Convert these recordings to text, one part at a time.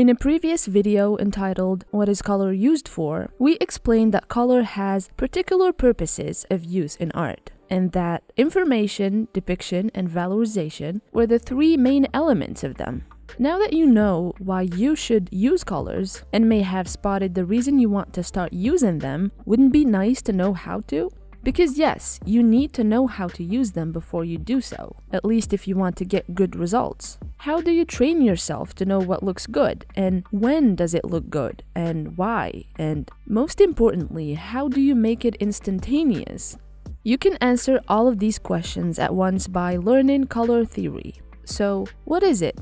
In a previous video entitled What is Color Used For?, we explained that color has particular purposes of use in art, and that information, depiction, and valorization were the three main elements of them. Now that you know why you should use colors, and may have spotted the reason you want to start using them, wouldn't it be nice to know how to? Because yes, you need to know how to use them before you do so, at least if you want to get good results. How do you train yourself to know what looks good, and when does it look good, and why? And most importantly, how do you make it instantaneous? You can answer all of these questions at once by learning color theory. So, what is it?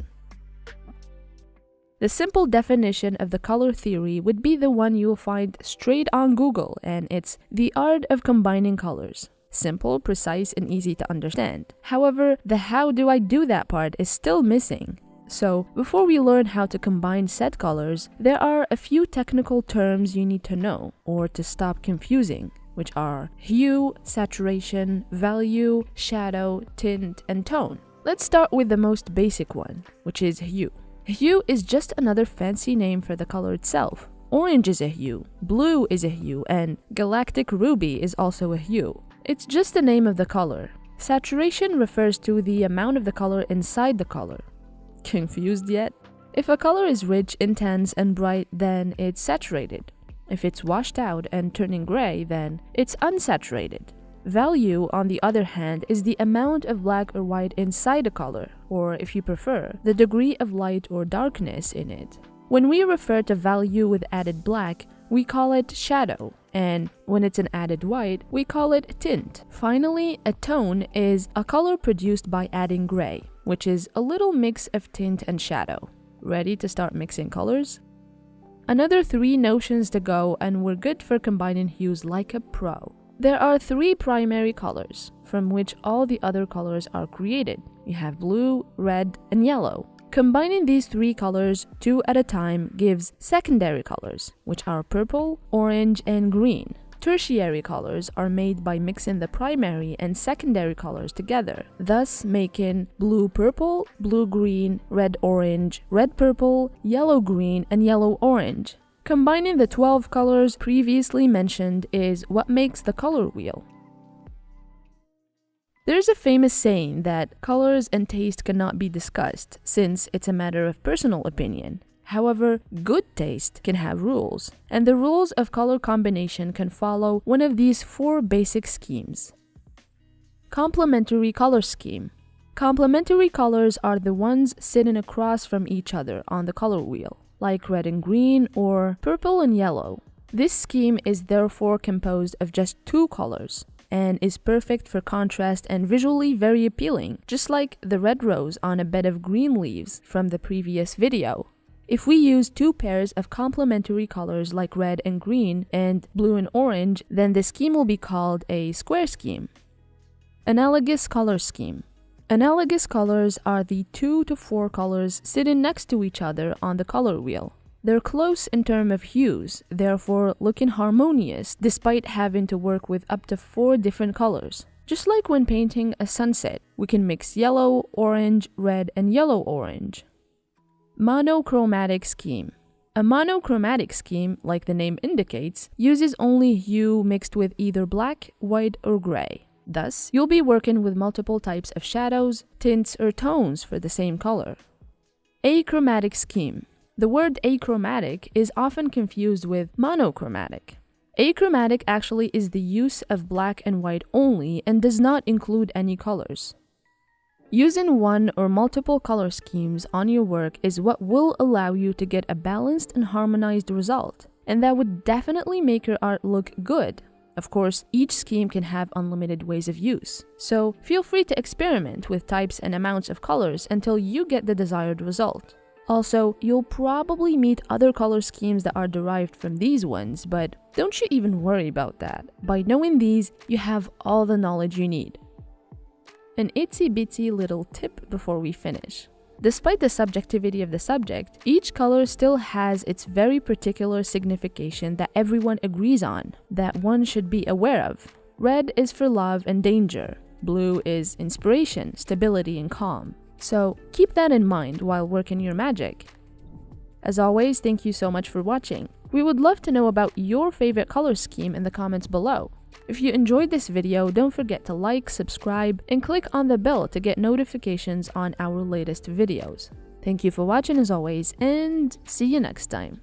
The simple definition of the color theory would be the one you'll find straight on Google, and it's the art of combining colors. Simple, precise, and easy to understand. However, the how do I do that part is still missing. So, before we learn how to combine said colors, there are a few technical terms you need to know, or to stop confusing, which are hue, saturation, value, shadow, tint, and tone. Let's start with the most basic one, which is hue. Hue is just another fancy name for the color itself. Orange is a hue, blue is a hue, and galactic ruby is also a hue. It's just the name of the color. Saturation refers to the amount of the color inside the color. Confused yet? If a color is rich, intense, and bright, then it's saturated. If it's washed out and turning gray, then it's unsaturated. Value, on the other hand, is the amount of black or white inside a color, or if you prefer, the degree of light or darkness in it. When we refer to value with added black, we call it shadow, and when it's an added white, we call it tint. Finally, a tone is a color produced by adding gray, which is a little mix of tint and shadow. Ready to start mixing colors? Another 3 notions to go, and we're good for combining hues like a pro. There are 3 primary colors, from which all the other colors are created. You have blue, red, and yellow. Combining these 3 colors 2 at a time gives secondary colors, which are purple, orange, and green. Tertiary colors are made by mixing the primary and secondary colors together, thus making blue-purple, blue-green, red-orange, red-purple, yellow-green, and yellow-orange. Combining the 12 colors previously mentioned is what makes the color wheel. There's a famous saying that colors and taste cannot be discussed, since it's a matter of personal opinion. However, good taste can have rules, and the rules of color combination can follow one of these 4 basic schemes. Complementary color scheme. Complementary colors are the ones sitting across from each other on the color wheel, like red and green or purple and yellow. This scheme is therefore composed of just 2 colors and is perfect for contrast and visually very appealing, just like the red rose on a bed of green leaves from the previous video. If we use 2 pairs of complementary colors like red and green and blue and orange, then the scheme will be called a square scheme. Analogous color scheme. Analogous colors are the 2 to 4 colors sitting next to each other on the color wheel. They're close in terms of hues, therefore looking harmonious despite having to work with up to 4 different colors. Just like when painting a sunset, we can mix yellow, orange, red, and yellow-orange. Monochromatic scheme. A monochromatic scheme, like the name indicates, uses only hue mixed with either black, white, or gray. Thus, you'll be working with multiple types of shadows, tints, or tones for the same color. Achromatic scheme. The word achromatic is often confused with monochromatic. Achromatic actually is the use of black and white only and does not include any colors. Using one or multiple color schemes on your work is what will allow you to get a balanced and harmonized result, and that would definitely make your art look good. Of course, each scheme can have unlimited ways of use, so feel free to experiment with types and amounts of colors until you get the desired result. Also, you'll probably meet other color schemes that are derived from these ones, but don't you even worry about that. By knowing these, you have all the knowledge you need. An itsy-bitsy little tip before we finish. Despite the subjectivity of the subject, each color still has its very particular signification that everyone agrees on, that one should be aware of. Red is for love and danger. Blue is inspiration, stability, and calm. So keep that in mind while working your magic. As always, thank you so much for watching. We would love to know about your favorite color scheme in the comments below. If you enjoyed this video, don't forget to like, subscribe, and click on the bell to get notifications on our latest videos. Thank you for watching as always, and see you next time.